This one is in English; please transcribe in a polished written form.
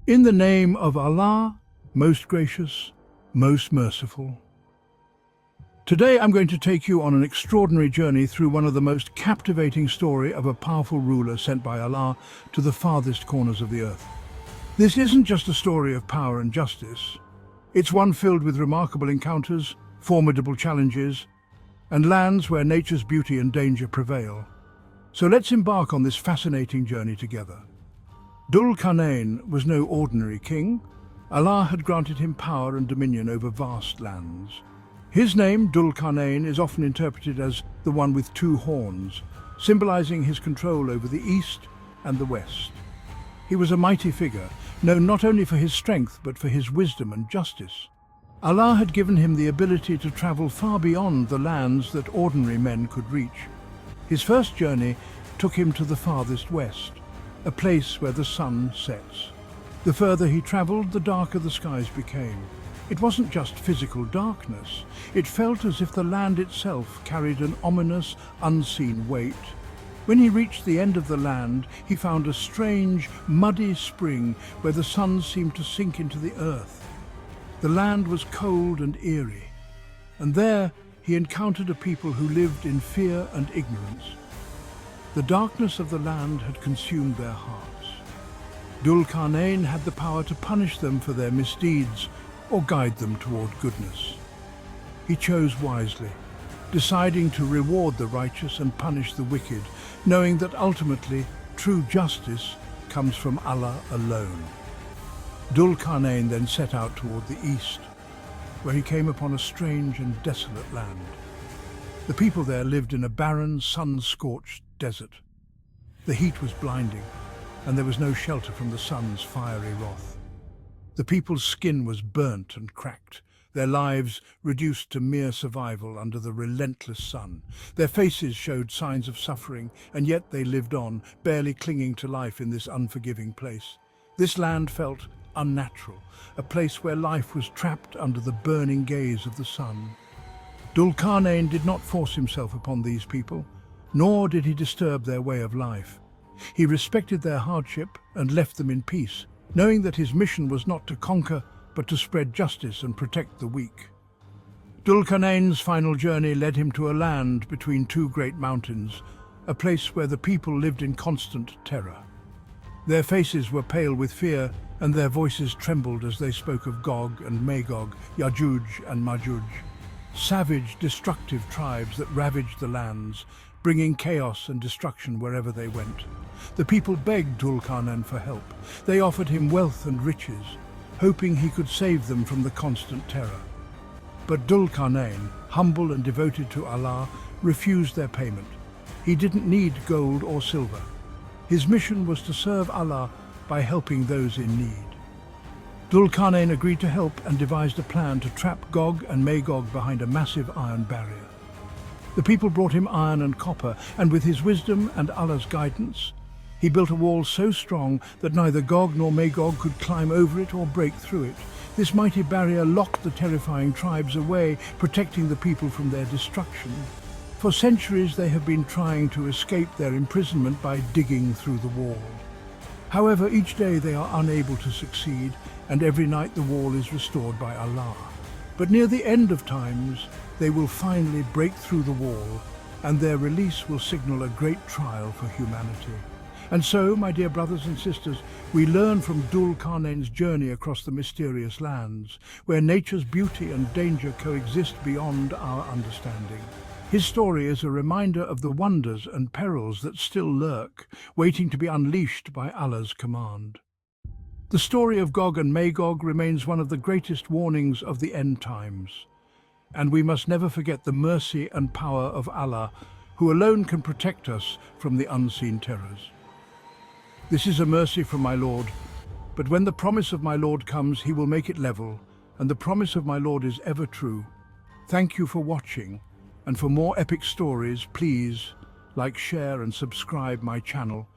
In the name of Allah, most gracious, most merciful. Today I'm going to take you on an extraordinary journey through one of the most captivating stories of a powerful ruler sent by Allah to the farthest corners of the earth. This isn't just a story of power and justice. It's one filled with remarkable encounters, formidable challenges, and lands where nature's beauty and danger prevail. So let's embark on this fascinating journey together. Dhul-Qarnayn was no ordinary king. Allah had granted him power and dominion over vast lands. His name, Dhul-Qarnayn, is often interpreted as the one with two horns, symbolizing his control over the east and the west. He was a mighty figure, known not only for his strength but for his wisdom and justice. Allah had given him the ability to travel far beyond the lands that ordinary men could reach. His first journey took him to the farthest west, a place where the sun sets. The further he traveled, the darker the skies became. It wasn't just physical darkness. It felt as if the land itself carried an ominous, unseen weight. When he reached the end of the land, he found a strange, muddy spring where the sun seemed to sink into the earth. The land was cold and eerie, and there he encountered a people who lived in fear and ignorance. The darkness of the land had consumed their hearts. Dhul-Qarnayn had the power to punish them for their misdeeds or guide them toward goodness. He chose wisely, deciding to reward the righteous and punish the wicked, knowing that ultimately true justice comes from Allah alone. Dhul-Qarnayn then set out toward the east, where he came upon a strange and desolate land. The people there lived in a barren, sun-scorched desert. The heat was blinding, and there was no shelter from the sun's fiery wrath. The people's skin was burnt and cracked, their lives reduced to mere survival under the relentless sun. Their faces showed signs of suffering, and yet they lived on, barely clinging to life in this unforgiving place. This land felt unnatural, a place where life was trapped under the burning gaze of the sun. Dhul-Qarnayn did not force himself upon these people, nor did he disturb their way of life. He respected their hardship and left them in peace, knowing that his mission was not to conquer, but to spread justice and protect the weak. Dhul-Qarnayn's final journey led him to a land between two great mountains, a place where the people lived in constant terror. Their faces were pale with fear, and their voices trembled as they spoke of Gog and Magog, Yajuj and Majuj, savage, destructive tribes that ravaged the lands, bringing chaos and destruction wherever they went. The people begged Dhul-Qarnayn for help. They offered him wealth and riches, hoping he could save them from the constant terror. But Dhul-Qarnayn, humble and devoted to Allah, refused their payment. He didn't need gold or silver. His mission was to serve Allah by helping those in need. Dhul-Qarnayn agreed to help and devised a plan to trap Gog and Magog behind a massive iron barrier. The people brought him iron and copper, and with his wisdom and Allah's guidance, he built a wall so strong that neither Gog nor Magog could climb over it or break through it. This mighty barrier locked the terrifying tribes away, protecting the people from their destruction. For centuries they have been trying to escape their imprisonment by digging through the wall. However, each day they are unable to succeed, and every night the wall is restored by Allah. But near the end of times, they will finally break through the wall, and their release will signal a great trial for humanity. And so, my dear brothers and sisters, we learn from Dhul-Qarnayn's journey across the mysterious lands, where nature's beauty and danger coexist beyond our understanding. His story is a reminder of the wonders and perils that still lurk, waiting to be unleashed by Allah's command. The story of Gog and Magog remains one of the greatest warnings of the end times, and we must never forget the mercy and power of Allah, who alone can protect us from the unseen terrors. This is a mercy from my Lord, but when the promise of my Lord comes, he will make it level, and the promise of my Lord is ever true. Thank you for watching, and for more epic stories, please like, share and subscribe my channel.